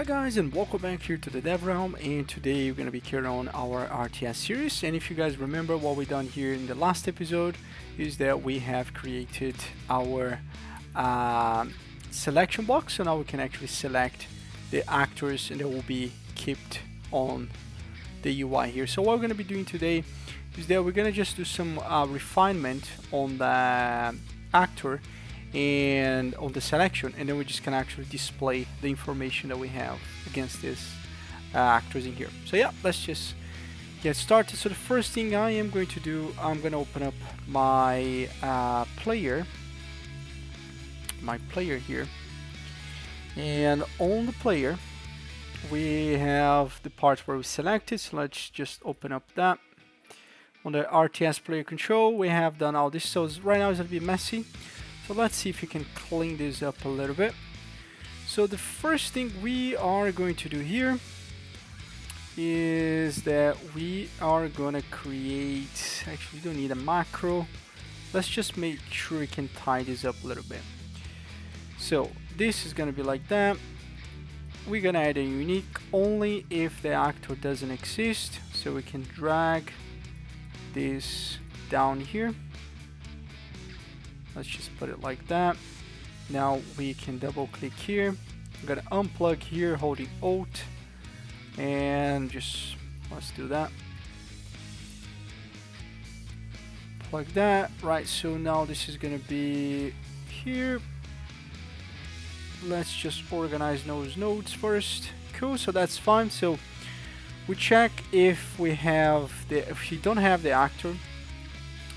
Hi guys, and welcome back here to the Dev Realm, and today we're going to be carrying on our RTS series. And if you guys remember, what we done here in the last episode is that we have created our selection box, so now we can actually select the actors and they will be kept on the UI here. So what we're going to be doing today is that we're going to just do some refinement on the actor and on the selection, and then we just can actually display the information that we have against these actors in here. So yeah, let's just get started. So the first thing I am going to do, I'm going to open up my player here, and on the player we have the part where we selected. So let's just open up that. On the RTS player control, we have done all this, so right now it's going to be messy. So let's see if we can clean this up a little bit. So the first thing we are going to do here is that we are going to create, actually we don't need a macro. Let's just make sure we can tie this up a little bit. So this is going to be like that. We're going to add a unique only if the actor doesn't exist. So we can drag this down here. Let's just put it like that. Now we can double click here. I'm gonna unplug here holding Alt, and just let's do that. Plug that. Right, so now this is gonna be here. Let's just organize those nodes first. Cool, so that's fine. So we check if we have the, if we don't have the actor.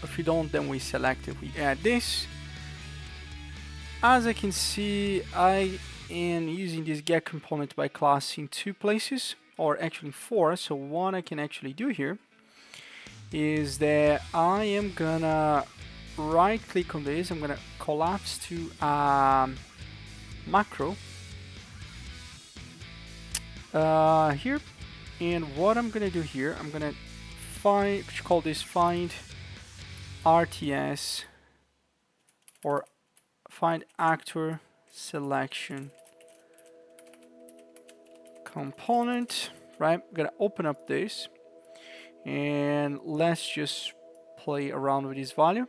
If we don't, then we select it, we add this. As I can see, I am using this get component by class in two places, or actually four. So what I can actually do here is that I am gonna right click on this, I'm gonna collapse to macro here, and what I'm gonna do here, I'm gonna call this find RTS or find actor selection component. Right, I'm gonna open up this and let's just play around with this value.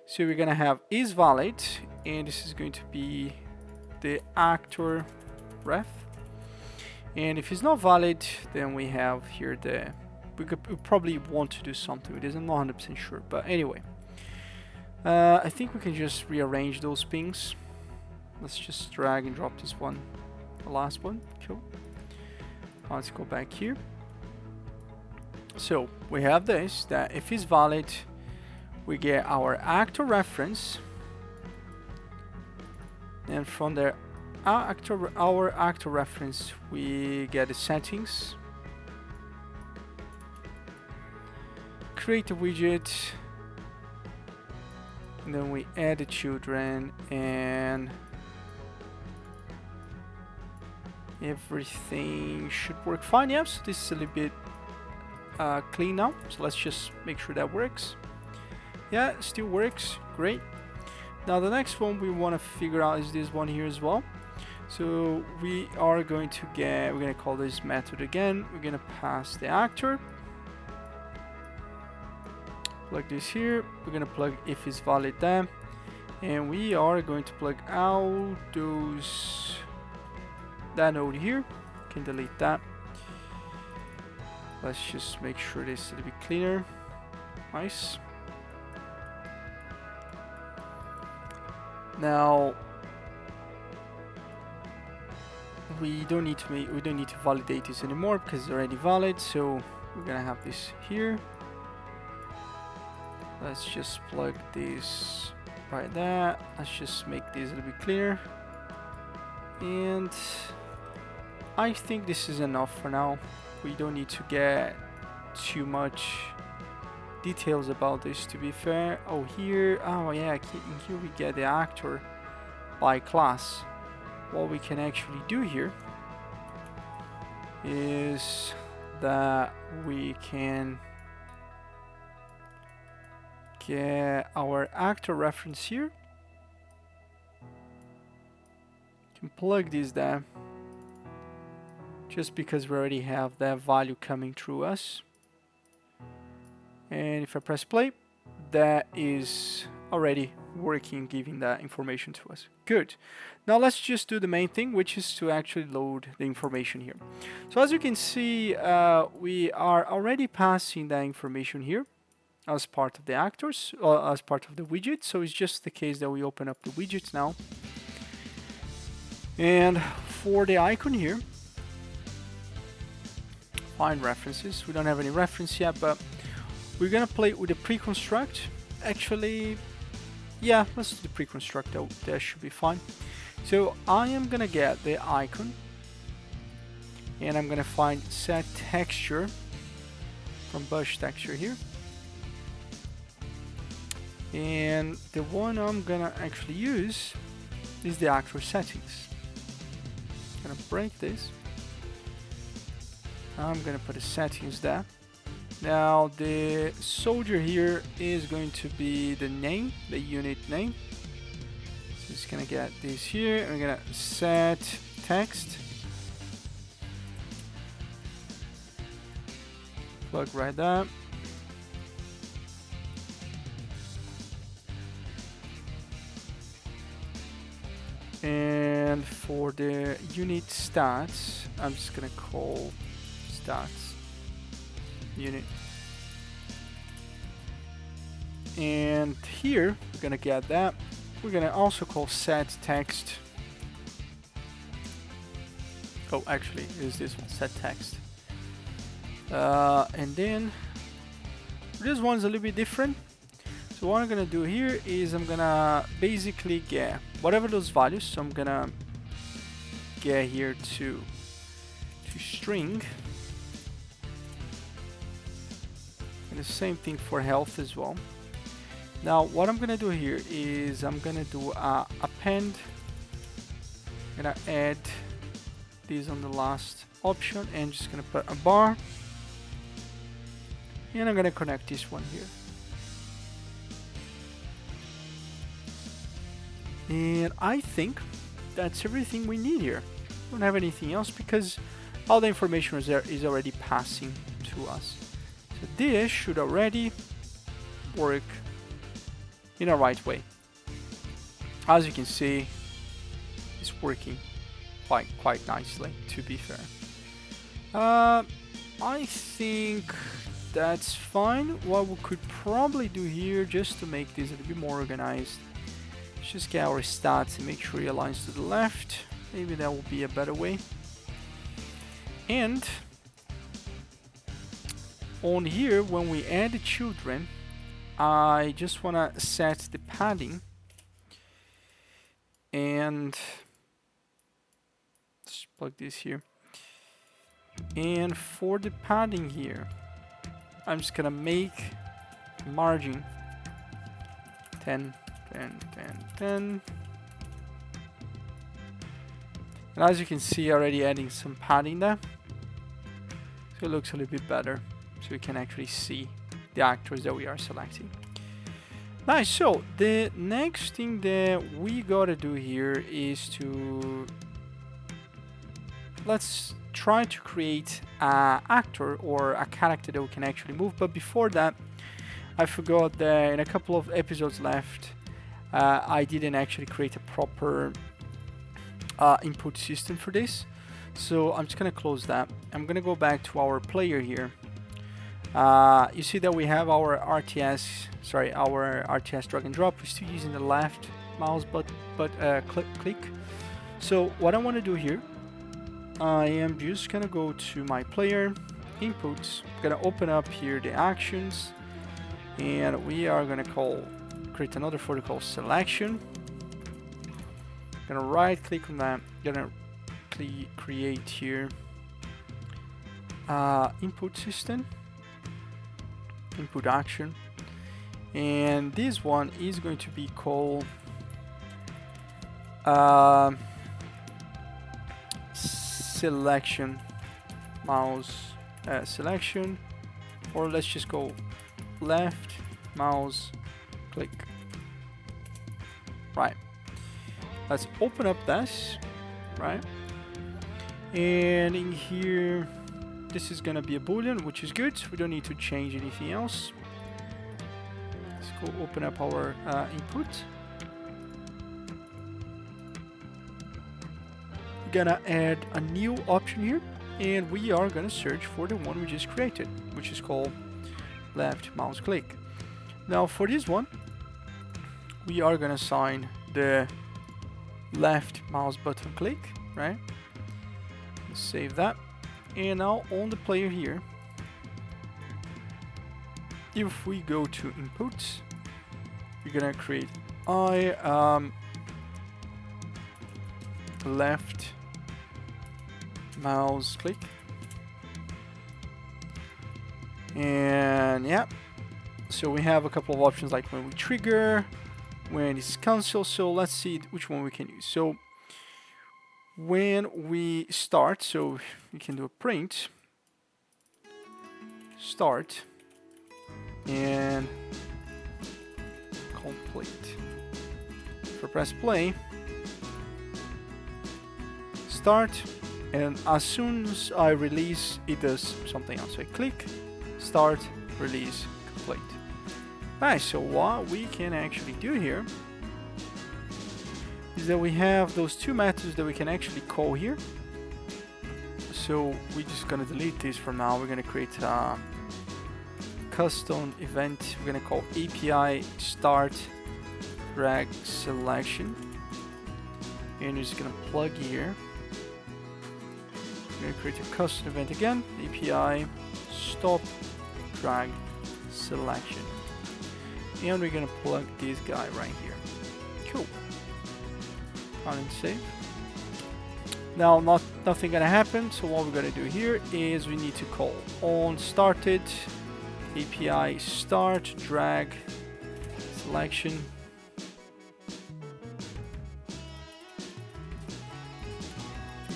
So we're gonna have is valid, and this is going to be the actor ref, and if it's not valid, then we have here the we probably want to do something with this. I'm not 100% sure, but anyway, I think we can just rearrange those pings. Let's just drag and drop this one, the last one. Cool. Let's go back here. So we have this, that if it's valid, we get our actor reference, and from there our actor reference we get the settings, create a widget, and then we add the children, and everything should work fine. Yep, so this is a little bit clean now, so let's just make sure that works. Yeah, it still works, great. Now the next one we want to figure out is this one here as well. So we are going to get, we're going to call this method again, we're going to pass the actor, plug this here, we're going to plug if it's valid there, and we are going to plug out those, that node here, can delete that. Let's just make sure this is a little bit cleaner. Nice. Now we don't need to validate this anymore because it's already valid, so we're gonna have this here. Let's just plug this right there. Let's just make this a little bit cleaner, and I think this is enough for now. We don't need to get too much details about this, to be fair. Oh, here, oh yeah, in here we get the actor by class. What we can actually do here is that we can get our actor reference here, can plug this there, just because we already have that value coming through us. And if I press play, that is already working, giving that information to us. Good. Now let's just do the main thing, which is to actually load the information here. So as you can see, we are already passing that information here as part of the actors, or as part of the widget. So it's just the case that we open up the widgets now. And for the icon here, find references. We don't have any reference yet, but we're gonna play with the pre-construct. Actually, yeah, let's do the pre-construct. That should be fine. So I am gonna get the icon, and I'm gonna find set texture from brush texture here. And the one I'm gonna actually use is the actor settings. I'm gonna break this. I'm gonna put the settings there. Now the soldier here is going to be the name, the unit name. So it's gonna get this here. We're gonna set text. Plug right there. And for the unit stats, I'm just gonna call stats unit. And here we're gonna get that. We're gonna also call set text. Oh, actually, is this one set text? And then this one's a little bit different. So what I'm gonna do here is I'm gonna basically get whatever those values. So I'm gonna get here to string. And the same thing for health as well. Now what I'm gonna do here is I'm gonna do append. I'm gonna add this on the last option and just gonna put a bar. And I'm gonna connect this one here. And I think that's everything we need here. We don't have anything else because all the information is already passing to us. So this should already work in a right way. As you can see, it's working quite nicely, to be fair. I think that's fine. What we could probably do here, just to make this a little bit more organized, let's just get our stats and make sure it aligns to the left. Maybe that will be a better way. And on here, when we add the children, I just want to set the padding. And let's plug this here. And for the padding here, I'm just gonna make margin 10, 10, 10, 10. And as you can see, already adding some padding there. So it looks a little bit better. So we can actually see the actors that we are selecting. Nice, so the next thing that we gotta do here is to let's try to create an actor or a character that we can actually move. But before that, I forgot that in a couple of episodes left, I didn't actually create a proper input system for this. So I'm just gonna close that. I'm gonna go back to our player here. You see that we have our RTS drag and drop. We're still using the left mouse click. So what I want to do here, I am just gonna go to my player inputs. I'm gonna open up here the actions, and we are gonna create another folder called selection. Gonna right click on that. Gonna create here input system. Input action, and this one is going to be called selection mouse selection, or let's just go left mouse click. Right, let's open up this, right? And in here, this is gonna be a boolean, which is good. We don't need to change anything else. Let's go open up our input. We're gonna add a new option here, and we are gonna search for the one we just created, which is called left mouse click. Now for this one, we are gonna assign the left mouse button click, right? Let's save that. And now on the player here, if we go to inputs, we're gonna create left mouse click. And yeah, so we have a couple of options like when we trigger, when it's cancel. So let's see which one we can use. So when we start, so we can do a print start and complete. If I press play, start, and as soon as I release, it does something else. So I click, start, release, complete. Nice. So what we can actually do here is that we have those two methods that we can actually call here. So we're just gonna delete this for now. We're gonna create a custom event. We're gonna call API start drag selection, and we're just gonna plug here. We're gonna create a custom event again, API stop drag selection, and we're gonna plug this guy right here. Cool. Run and save. Now nothing gonna happen, so what we're gonna do here is we need to call on started API start drag selection.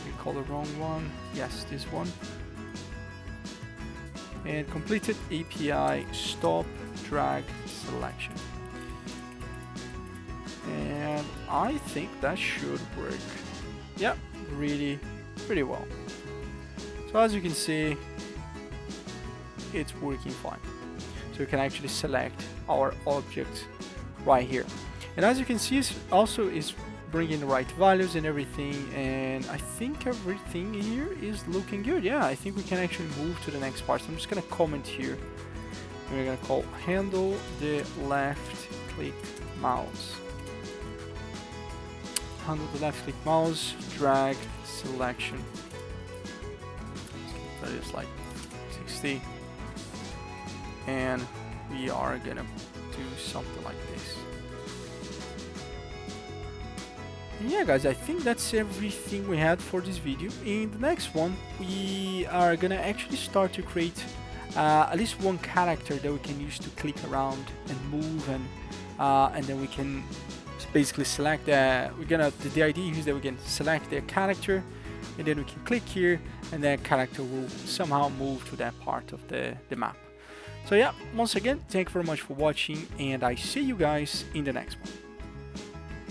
We call the wrong one. Yes, this one. And completed API stop drag selection. And I think that should work. Yep, really pretty well. So as you can see, it's working fine. So we can actually select our object right here. And as you can see, it also is bringing the right values and everything. And I think everything here is looking good. Yeah, I think we can actually move to the next part. So I'm just gonna comment here. And we're gonna call handle the left click mouse. Handle the left click mouse, drag selection. That is like 60. And we are gonna do something like this. And yeah guys, I think that's everything we had for this video. In the next one, we are gonna actually start to create at least one character that we can use to click around and move, and then we can basically select the idea is that we can select their character, and then we can click here, and that character will somehow move to that part of the map. So yeah, once again, thank you very much for watching, and I see you guys in the next one.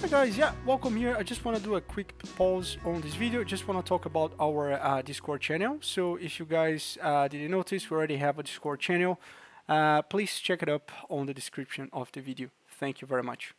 Hi guys, yeah, welcome here. I just want to do a quick pause on this video. Just want to talk about our Discord channel. So if you guys didn't notice, we already have a Discord channel. Please check it up on the description of the video. Thank you very much.